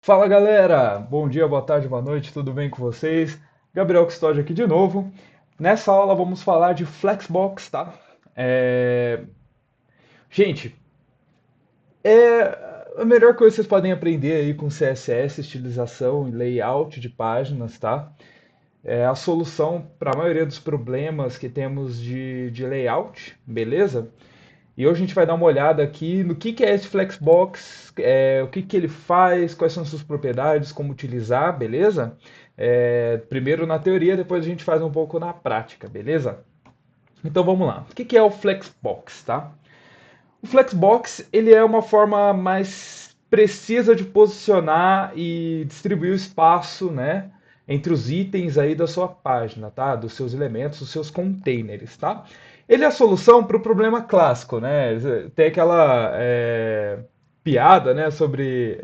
Fala galera, bom dia, boa tarde, boa noite, tudo bem com vocês? Gabriel Custódio aqui de novo. Nessa aula vamos falar de Flexbox, tá? É, Gente, a melhor coisa que vocês podem aprender aí com CSS, estilização e layout de páginas, tá? É a solução para a maioria dos problemas que temos de layout, beleza? E hoje a gente vai dar uma olhada aqui no que é esse Flexbox, o que ele faz, quais são suas propriedades, como utilizar, beleza? Primeiro na teoria, depois a gente faz um pouco na prática, beleza? Então vamos lá. O que é o Flexbox, tá? O Flexbox ele é uma forma mais precisa de posicionar e distribuir o espaço, né, entre os itens aí da sua página, tá? Dos seus elementos, dos seus containers, tá? Ele é a solução para o problema clássico, né? Tem aquela piada, né, sobre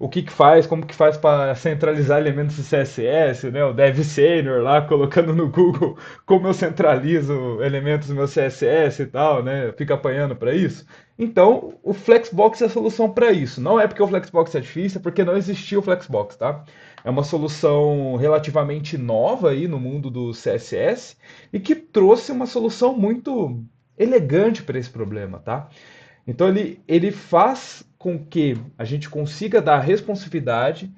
o que faz, como que faz para centralizar elementos do CSS, né? O Dev Senior lá colocando no Google como eu centralizo elementos do meu CSS e tal, né? Fica apanhando para isso. Então, o Flexbox é a solução para isso. Não é porque o Flexbox é difícil, é porque não existia o Flexbox, tá? É uma solução relativamente nova aí no mundo do CSS e que trouxe uma solução muito elegante para esse problema, tá? Então ele faz com que a gente consiga dar responsividade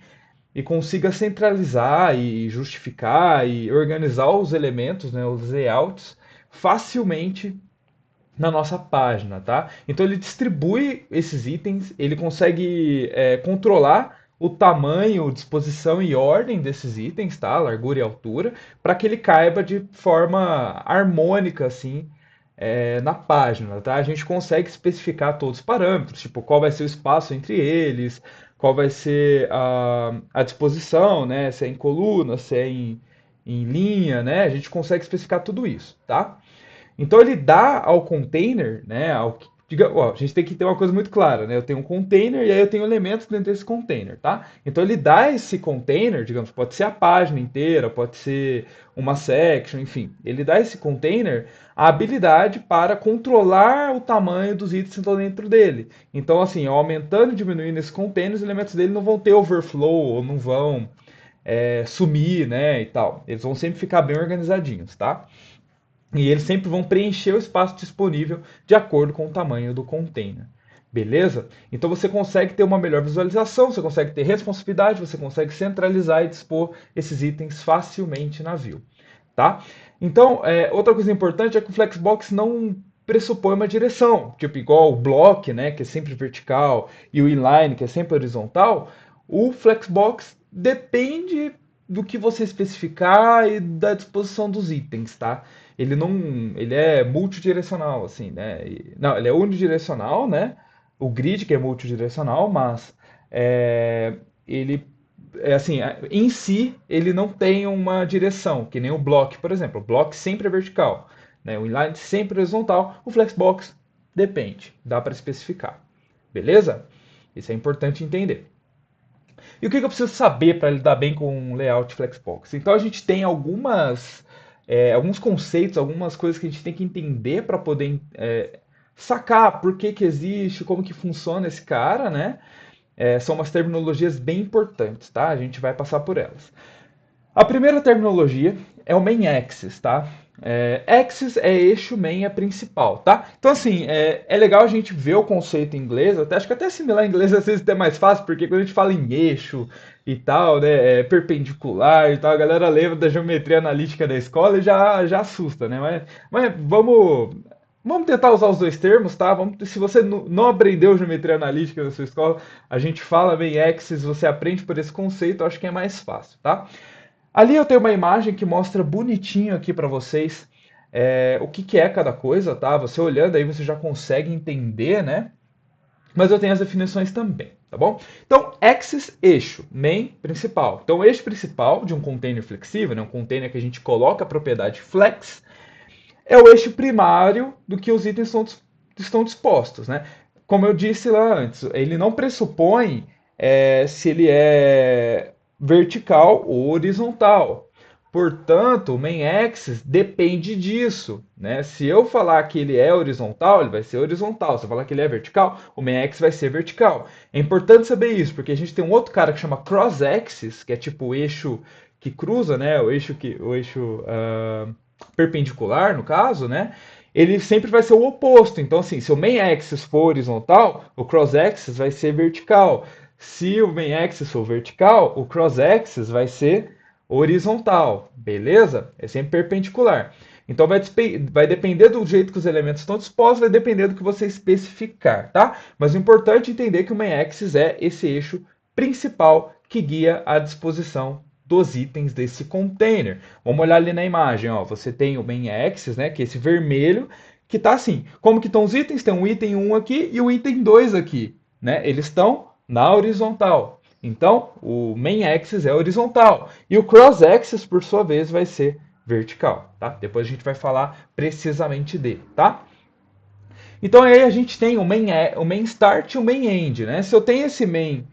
e consiga centralizar e justificar e organizar os elementos, né, os layouts, facilmente na nossa página, tá? Então ele distribui esses itens, ele consegue controlar o tamanho, disposição e ordem desses itens, tá? Largura e altura, para que ele caiba de forma harmônica, assim, na página, tá? A gente consegue especificar todos os parâmetros, tipo qual vai ser o espaço entre eles, qual vai ser a disposição, né? Se é em coluna, se é em linha, né? A gente consegue especificar tudo isso, tá? Então ele dá ao container, né? A gente tem que ter uma coisa muito clara, né? Eu tenho um container e aí eu tenho elementos dentro desse container, tá? Então ele dá esse container, digamos, pode ser a página inteira, pode ser uma section, enfim. Ele dá esse container a habilidade para controlar o tamanho dos itens que estão dentro dele. Então, assim, aumentando e diminuindo esse container, os elementos dele não vão ter overflow ou não vão sumir, né? E tal. Eles vão sempre ficar bem organizadinhos, tá? E eles sempre vão preencher o espaço disponível de acordo com o tamanho do container. Beleza? Então você consegue ter uma melhor visualização, você consegue ter responsividade, você consegue centralizar e dispor esses itens facilmente na view. Tá? Então, outra coisa importante é que o Flexbox não pressupõe uma direção, tipo igual o block, né, que é sempre vertical, e o inline, que é sempre horizontal. O Flexbox depende do que você especificar e da disposição dos itens, tá? Ele não, ele é multidirecional, assim, né? Não, ele é unidirecional, né? O grid que é multidirecional, mas ele assim, em si ele não tem uma direção, que nem o block, por exemplo. O block sempre é vertical, né? O inline sempre é horizontal. O flexbox depende, dá para especificar, beleza? Isso é importante entender. E o que eu preciso saber para lidar bem com um layout Flexbox? Então a gente tem alguns conceitos, algumas coisas que a gente tem que entender para poder sacar por que existe, como que funciona esse cara, né? São umas terminologias bem importantes, tá? A gente vai passar por elas. A primeira terminologia é o main axis, tá? Axis é eixo, main é principal, tá? Então, assim, é legal a gente ver o conceito em inglês, acho que até assimilar em inglês às vezes é mais fácil, porque quando a gente fala em eixo e tal, né, perpendicular e tal, a galera lembra da geometria analítica da escola e já assusta, né? Mas vamos tentar usar os dois termos, tá? Se você não aprendeu geometria analítica na sua escola, a gente fala main axis, você aprende por esse conceito, eu acho que é mais fácil, tá? Ali eu tenho uma imagem que mostra bonitinho aqui para vocês o que é cada coisa, tá? Você olhando aí você já consegue entender, né? Mas eu tenho as definições também, tá bom? Então, axis, eixo, main, principal. Então, o eixo principal de um container flexível, né? Um container que a gente coloca a propriedade flex, é o eixo primário do que os itens estão dispostos, né? Como eu disse lá antes, ele não pressupõe se ele é vertical ou horizontal. Portanto, o main axis depende disso, né? Se eu falar que ele é horizontal, ele vai ser horizontal. Se eu falar que ele é vertical, o main axis vai ser vertical. É importante saber isso, porque a gente tem um outro cara que chama cross axis, que é tipo o eixo que cruza, né? O eixo perpendicular, no caso, né? Ele sempre vai ser o oposto. Então, assim, se o main axis for horizontal, o cross axis vai ser vertical. Se o main axis for vertical, o cross axis vai ser horizontal, beleza? É sempre perpendicular. Então vai depender do jeito que os elementos estão dispostos, vai depender do que você especificar, tá? Mas o importante é entender que o main axis é esse eixo principal que guia a disposição dos itens desse container. Vamos olhar ali na imagem, ó. Você tem o main axis, né, que é esse vermelho, que está assim. Como que estão os itens? Tem um item 1 aqui e o item 2 aqui, né? Eles estão na horizontal. Então, o main axis é horizontal e o cross axis, por sua vez, vai ser vertical, tá? Depois a gente vai falar precisamente dele, tá? Então aí a gente tem o main start e o main end, né? Se eu tenho esse main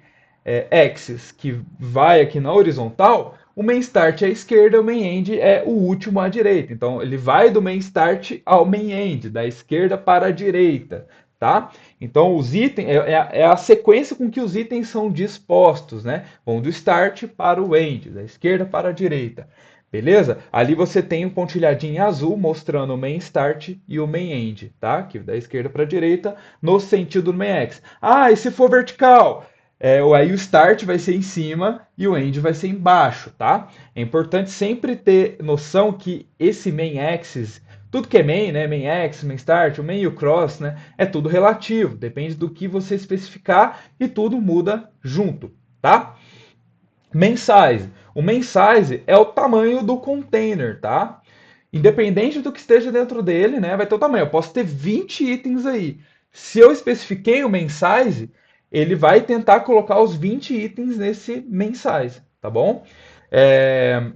axis que vai aqui na horizontal, o main start é à esquerda, o main end é o último à direita. Então ele vai do main start ao main end, da esquerda para a direita, tá? Então os itens é a sequência com que os itens são dispostos, né? Vão do start para o end, da esquerda para a direita. Beleza? Ali você tem um pontilhadinho em azul mostrando o main start e o main end, tá? Que da esquerda para a direita, no sentido do main axis. Ah, e se for vertical? Aí o start vai ser em cima e o end vai ser embaixo, tá? É importante sempre ter noção que esse main axis, tudo que é main, né? Main axis, main start, o main e o cross, né? É tudo relativo, depende do que você especificar e tudo muda junto, tá? Main size. O main size é o tamanho do container, tá? Independente do que esteja dentro dele, né, vai ter o tamanho. Eu posso ter 20 itens aí. Se eu especifiquei o main size, ele vai tentar colocar os 20 itens nesse main size, tá bom? É,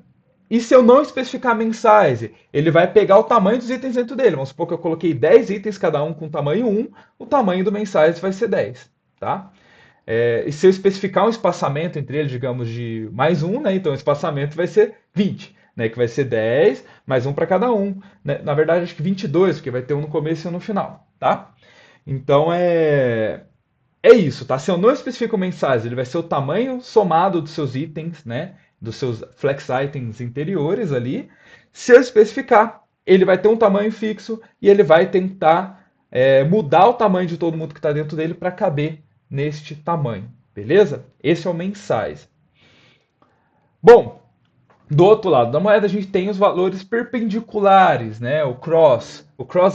E se eu não especificar main size, ele vai pegar o tamanho dos itens dentro dele. Vamos supor que eu coloquei 10 itens, cada um com tamanho 1, o tamanho do main size vai ser 10, tá? E se eu especificar um espaçamento entre eles, digamos, de mais um, né? Então o espaçamento vai ser 20, né? Que vai ser 10 mais um para cada um. Né? Na verdade, acho que 22, porque vai ter um no começo e um no final, tá? Então é isso, tá? Se eu não especifico mensagem, ele vai ser o tamanho somado dos seus itens, né? Dos seus flex items interiores ali. Se eu especificar, ele vai ter um tamanho fixo e ele vai tentar mudar o tamanho de todo mundo que está dentro dele para caber neste tamanho, beleza? Esse é o main size. Bom, do outro lado da moeda, a gente tem os valores perpendiculares, né? O cross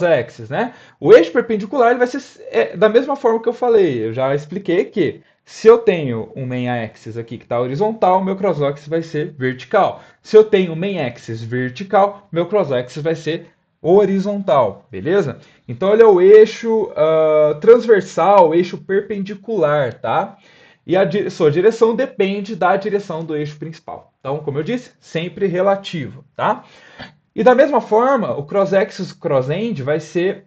axis, né? O eixo perpendicular ele vai ser da mesma forma que eu falei. Eu já expliquei que se eu tenho um main axis aqui que está horizontal, meu cross axis vai ser vertical. Se eu tenho um main axis vertical, meu cross axis vai ser horizontal, beleza? Então ele é o eixo transversal, o eixo perpendicular, tá? E sua direção depende da direção do eixo principal. Então, como eu disse, sempre relativo, tá? E da mesma forma, o cross-axis cross-end vai ser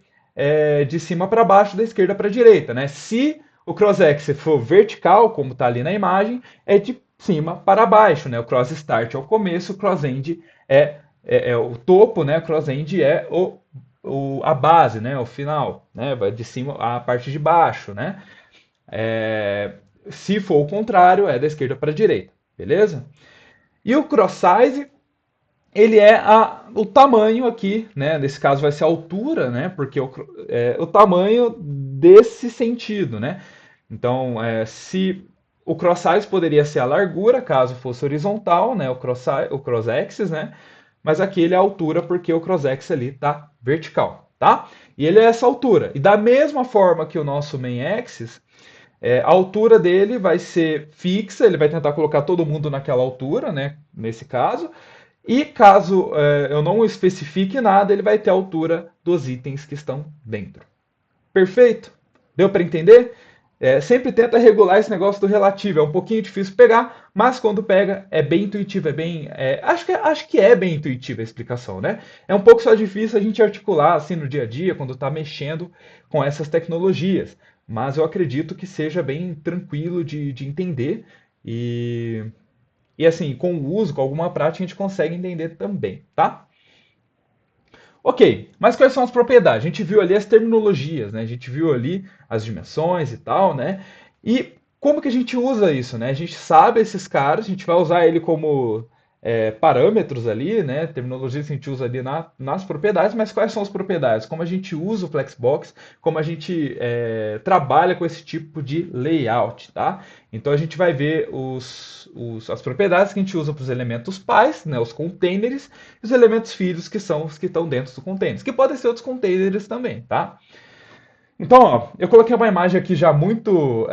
de cima para baixo, da esquerda para a direita, né? Se o cross-axis for vertical, como está ali na imagem, é de cima para baixo, né? O cross-start é o começo, o cross-end é o topo, né? O cross-end é a base, né? O final, né? Vai de cima a parte de baixo, né? É, Se for o contrário, é da esquerda para a direita, beleza? E o cross size, ele é o tamanho aqui, né? Nesse caso vai ser a altura, né? Porque o tamanho desse sentido, né? Então, se o cross size poderia ser a largura, caso fosse horizontal, né? O cross axis, né? Mas aqui ele é a altura porque o cross axis ali está vertical, tá? E ele é essa altura. E da mesma forma que o nosso main axis, a altura dele vai ser fixa, ele vai tentar colocar todo mundo naquela altura, né? Nesse caso. E caso eu não especifique nada, ele vai ter a altura dos itens que estão dentro. Perfeito? Deu para entender? Sempre tenta regular esse negócio do relativo. É um pouquinho difícil pegar, mas quando pega é bem intuitivo, acho que é bem intuitiva a explicação, né? É um pouco só difícil a gente articular assim no dia a dia quando está mexendo com essas tecnologias, mas eu acredito que seja bem tranquilo de entender e E assim, com o uso, com alguma prática, a gente consegue entender também, tá? Ok, mas quais são as propriedades? A gente viu ali as terminologias, né? A gente viu ali as dimensões e tal, né? E como que a gente usa isso, né? A gente sabe esses caras, a gente vai usar ele como parâmetros ali, né? Terminologias que a gente usa ali nas propriedades, mas quais são as propriedades? Como a gente usa o Flexbox, como a gente trabalha com esse tipo de layout, tá? Então a gente vai ver as propriedades que a gente usa para os elementos pais, né? Os containers, e os elementos filhos, que são os que estão dentro do containers, que podem ser outros containers também, tá? Então, ó, eu coloquei uma imagem aqui já muito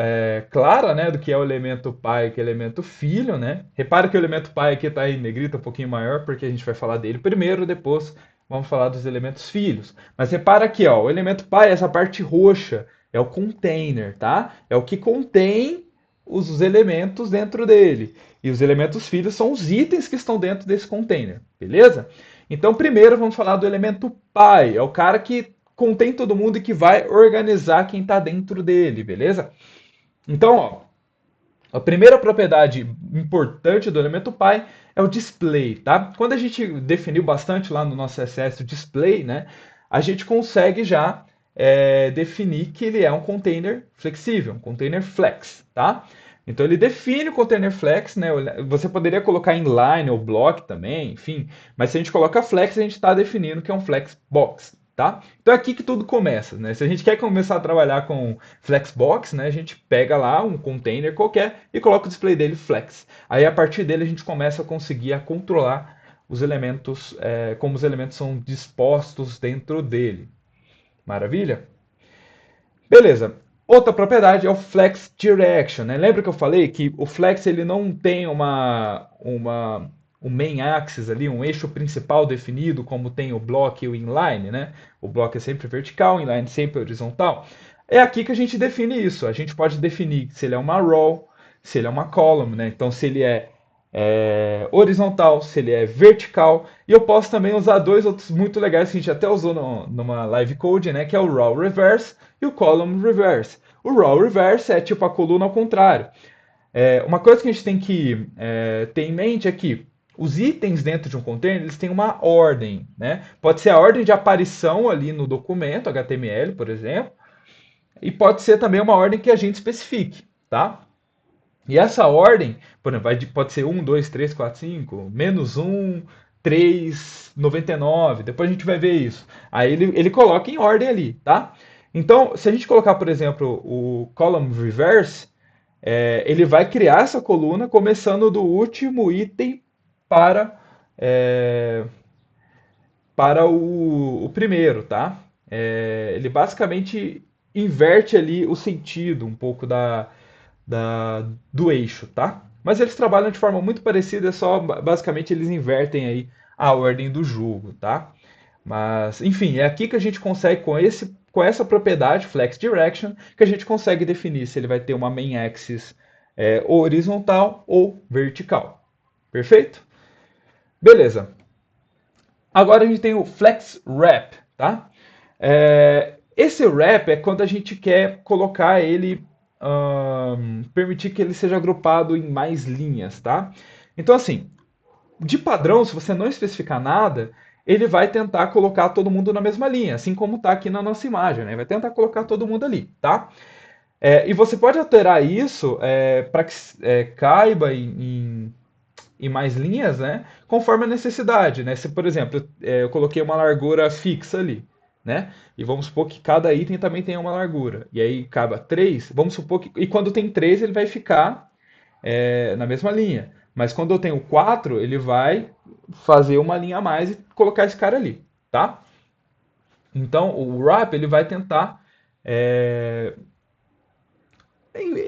clara, né, do que é o elemento pai e que é o elemento filho, né? Repara que o elemento pai aqui está em negrito um pouquinho maior, porque a gente vai falar dele primeiro, depois vamos falar dos elementos filhos. Mas repara aqui, ó, o elemento pai, essa parte roxa, é o container, tá? É o que contém os elementos dentro dele. E os elementos filhos são os itens que estão dentro desse container, beleza? Então, primeiro vamos falar do elemento pai, é o cara que contém todo mundo e que vai organizar quem está dentro dele, beleza? Então, ó, a primeira propriedade importante do elemento pai é o display, tá? Quando a gente definiu bastante lá no nosso CSS o display, né, a gente consegue já definir que ele é um container flexível, um container flex, tá? Então ele define o container flex, né? Você poderia colocar inline ou block também, enfim, mas se a gente coloca flex, a gente está definindo que é um flex box, tá? Então é aqui que tudo começa, né? Se a gente quer começar a trabalhar com Flexbox, né, a gente pega lá um container qualquer e coloca o display dele flex. Aí a partir dele a gente começa a conseguir a controlar os elementos, como os elementos são dispostos dentro dele. Maravilha? Beleza. Outra propriedade é o flex direction, né? Lembra que eu falei que o flex ele não tem um main axis ali, um eixo principal definido, como tem o block e o inline, né? O block é sempre vertical, o inline sempre horizontal. É aqui que a gente define isso. A gente pode definir se ele é uma row, se ele é uma column, né? Então, se ele é horizontal, se ele é vertical. E eu posso também usar dois outros muito legais que a gente até usou numa live code, né? Que é o row reverse e o column reverse. O row reverse é tipo a coluna ao contrário. Uma coisa que a gente tem que ter em mente é que os itens dentro de um container eles têm uma ordem, né? Pode ser a ordem de aparição ali no documento HTML, por exemplo, e pode ser também uma ordem que a gente especifique, tá? E essa ordem, por exemplo, pode ser 1, 2, 3, 4, 5, menos 1, 3, 99. Depois a gente vai ver isso. Aí ele coloca em ordem ali, tá? Então, se a gente colocar, por exemplo, o column reverse, ele vai criar essa coluna começando do último item para, é, para o primeiro, tá? Ele basicamente inverte ali o sentido um pouco do eixo, tá? Mas eles trabalham de forma muito parecida, é só basicamente eles invertem aí a ordem do jogo, tá? Mas, enfim, é aqui que a gente consegue, com essa propriedade, Flex Direction, que a gente consegue definir se ele vai ter uma main axis horizontal ou vertical. Perfeito? Beleza. Agora a gente tem o Flex Wrap, tá? Esse wrap é quando a gente quer colocar ele, permitir que ele seja agrupado em mais linhas, tá? Então, assim, de padrão, se você não especificar nada, ele vai tentar colocar todo mundo na mesma linha, assim como está aqui na nossa imagem, né? Vai tentar colocar todo mundo ali, tá? E você pode alterar isso para que caiba em mais linhas, né? Conforme a necessidade, né? Se, por exemplo, eu coloquei uma largura fixa ali, né? E vamos supor que cada item também tem uma largura. E aí acaba 3, vamos supor que. E quando tem 3, ele vai ficar na mesma linha. Mas quando eu tenho 4, ele vai fazer uma linha a mais e colocar esse cara ali, tá? Então o wrap ele vai tentar. é,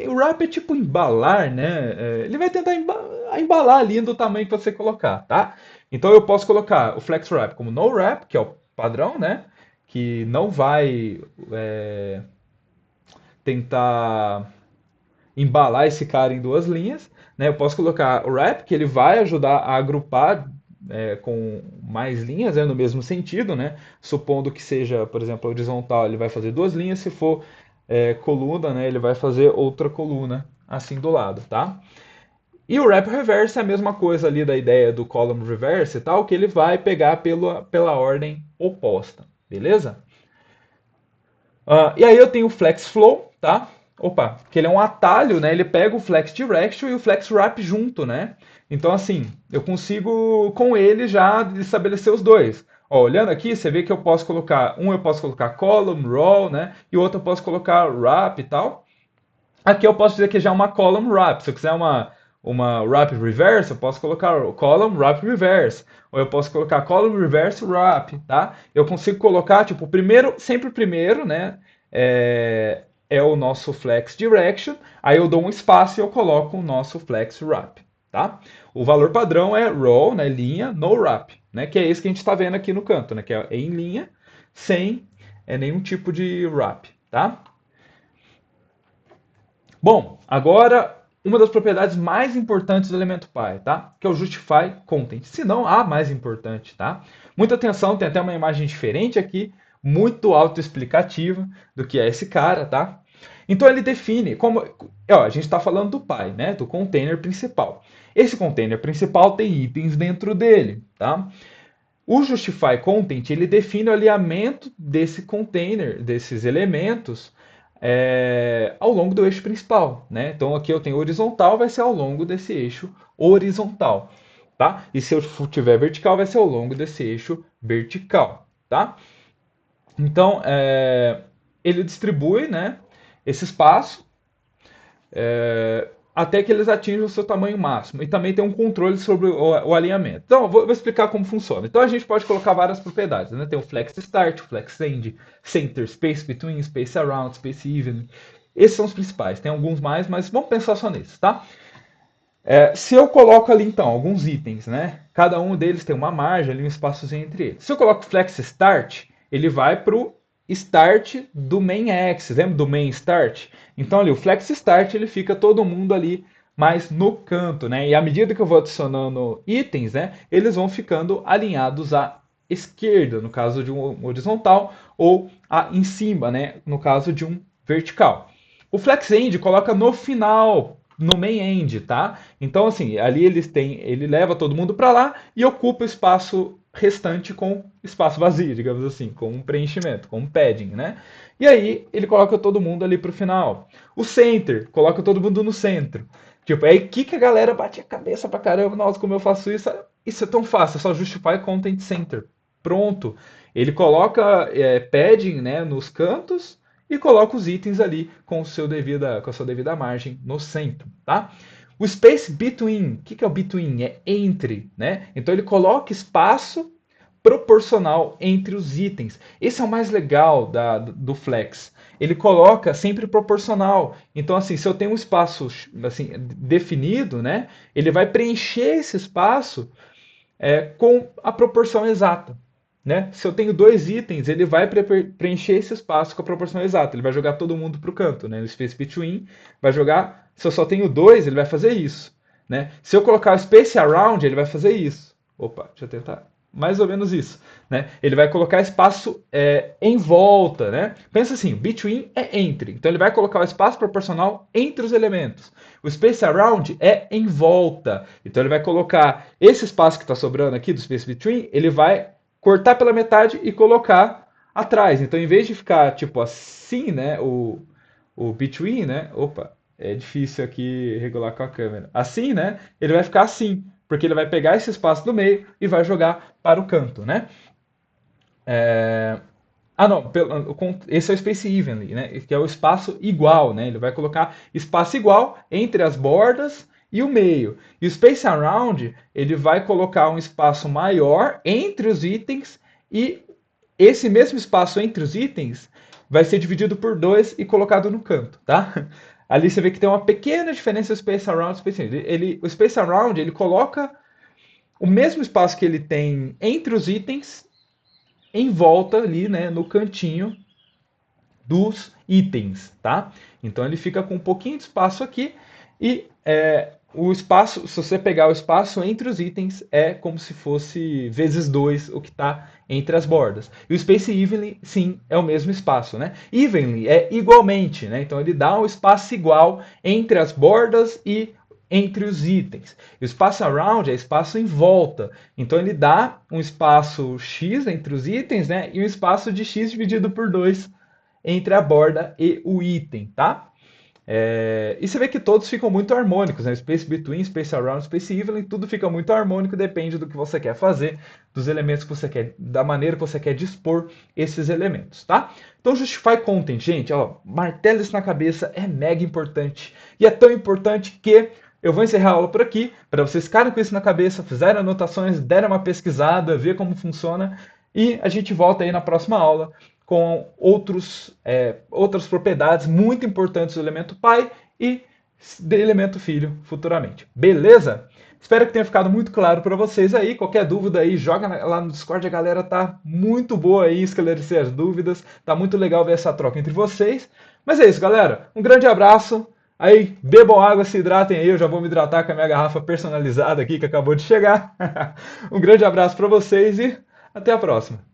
O wrap é tipo embalar, né? Ele vai tentar embalar ali do tamanho que você colocar, tá? Então eu posso colocar o flex wrap como no wrap, que é o padrão, né? Que não vai tentar embalar esse cara em duas linhas, né? Eu posso colocar o wrap, que ele vai ajudar a agrupar com mais linhas, no mesmo sentido, né? Supondo que seja, por exemplo, horizontal, ele vai fazer duas linhas, se for coluna, né, ele vai fazer outra coluna assim do lado, tá? E o wrap reverse é a mesma coisa ali da ideia do column reverse e tal, que ele vai pegar pela ordem oposta, beleza? E aí eu tenho o flex flow, tá? Opa, que ele é um atalho, né? Ele pega o flex direction e o flex wrap junto, né? Então assim, eu consigo com ele já estabelecer os dois. Ó, olhando aqui, você vê que eu posso colocar column, row, né? E o outro eu posso colocar wrap e tal. Aqui eu posso dizer que já é uma column wrap. Se eu quiser uma wrap reverse, eu posso colocar column wrap reverse. Ou eu posso colocar column reverse wrap, tá? Eu consigo colocar, tipo, sempre o primeiro, né? É o nosso flex direction. Aí eu dou um espaço e eu coloco o nosso flex wrap, tá? O valor padrão é row, né? Linha, no wrap, né? Que é esse que a gente está vendo aqui no canto, né? Que é em linha, sem nenhum tipo de wrap, tá? Bom, agora uma das propriedades mais importantes do elemento pi, tá? Que é o justify content, se não a mais importante, tá? Muita atenção, tem até uma imagem diferente aqui, muito autoexplicativa do que é esse cara, tá? Então ele define como, ó, a gente está falando do pi, né? Do container principal. Esse container principal tem itens dentro dele, tá? O justify content ele define o alinhamento desse container, desses elementos ao longo do eixo principal, né? Então aqui eu tenho horizontal, vai ser ao longo desse eixo horizontal, tá? E se eu tiver vertical, vai ser ao longo desse eixo vertical, tá? Então ele distribui, né, esse espaço até que eles atinjam o seu tamanho máximo. E também tem um controle sobre o alinhamento. Então, eu vou explicar como funciona. Então, a gente pode colocar várias propriedades. Né? Tem o Flex Start, o Flex End, Center, Space Between, Space Around, Space Even. Esses são os principais. Tem alguns mais, mas vamos pensar só nesses, tá? Se eu coloco ali, então, alguns itens, né? Cada um deles tem uma margem, ali, um espaçozinho entre eles. Se eu coloco Flex Start, ele vai para o start do main axis, lembra do main start? Então ali o flex start ele fica todo mundo ali mais no canto, né? E à medida que eu vou adicionando itens, né, eles vão ficando alinhados à esquerda, no caso de um horizontal, ou em cima, né, no caso de um vertical. O flex end coloca no final, no main end, tá? Então assim, ali ele leva todo mundo para lá e ocupa o espaço restante com espaço vazio, digamos assim, com um preenchimento, com um padding, né? E aí ele coloca todo mundo ali pro final. O center coloca todo mundo no centro. Tipo, é aqui que a galera bate a cabeça pra caramba. Nossa, como eu faço isso? Isso é tão fácil, é só justify content center. Pronto. Ele coloca padding, né, nos cantos e coloca os itens ali com a sua devida margem no centro, tá? O space between, o que é o between? É entre, né? Então ele coloca espaço proporcional entre os itens. Esse é o mais legal do Flex. Ele coloca sempre proporcional. Então, assim, se eu tenho um espaço assim, definido, né, ele vai preencher esse espaço com a proporção exata. Né? Se eu tenho dois itens, ele vai preencher esse espaço com a proporção exata. Ele vai jogar todo mundo para o canto. Né? No Space Between, vai jogar. Se eu só tenho dois, ele vai fazer isso. Né? Se eu colocar o Space Around, ele vai fazer isso. Opa, deixa eu tentar. Mais ou menos isso. Né? Ele vai colocar espaço em volta. Né? Pensa assim: between é entre. Então ele vai colocar o espaço proporcional entre os elementos. O space around é em volta. Então ele vai colocar esse espaço que está sobrando aqui do space between, ele vai cortar pela metade e colocar atrás. Então, em vez de ficar tipo assim, né, o between, né, opa, é difícil aqui regular com a câmera. Assim, né, ele vai ficar assim, porque ele vai pegar esse espaço do meio e vai jogar para o canto, né? Não, esse é o space evenly, né? Que é o espaço igual, né? Ele vai colocar espaço igual entre as bordas e o meio. E o space around, ele vai colocar um espaço maior entre os itens e esse mesmo espaço entre os itens vai ser dividido por dois e colocado no canto, tá? Ali você vê que tem uma pequena diferença do space around e space evenly. O space around, ele coloca o mesmo espaço que ele tem entre os itens em volta ali, né, no cantinho dos itens, tá? Então ele fica com um pouquinho de espaço aqui e o espaço, se você pegar o espaço entre os itens, é como se fosse vezes 2 o que está entre as bordas. E o space evenly, sim, é o mesmo espaço, né? Evenly é igualmente, né? Então ele dá um espaço igual entre as bordas e entre os itens. E o espaço around é espaço em volta. Então ele dá um espaço x entre os itens, né? E um espaço de x dividido por 2 entre a borda e o item, tá? E você vê que todos ficam muito harmônicos, né? Space Between, Space Around, Space Evelyn, tudo fica muito harmônico, depende do que você quer fazer, dos elementos que você quer, da maneira que você quer dispor esses elementos, tá? Então, Justify Content, gente, ó, martela isso na cabeça, é mega importante. E é tão importante que eu vou encerrar a aula por aqui, para vocês ficarem com isso na cabeça, fizerem anotações, derem uma pesquisada, ver como funciona, e a gente volta aí na próxima aula com outras propriedades muito importantes do elemento pai e do elemento filho futuramente. Beleza? Espero que tenha ficado muito claro para vocês aí. Qualquer dúvida aí, joga lá no Discord. A galera tá muito boa aí em esclarecer as dúvidas. Tá muito legal ver essa troca entre vocês. Mas é isso, galera. Um grande abraço. Aí, bebam água, se hidratem aí. Eu já vou me hidratar com a minha garrafa personalizada aqui que acabou de chegar. Um grande abraço para vocês e até a próxima.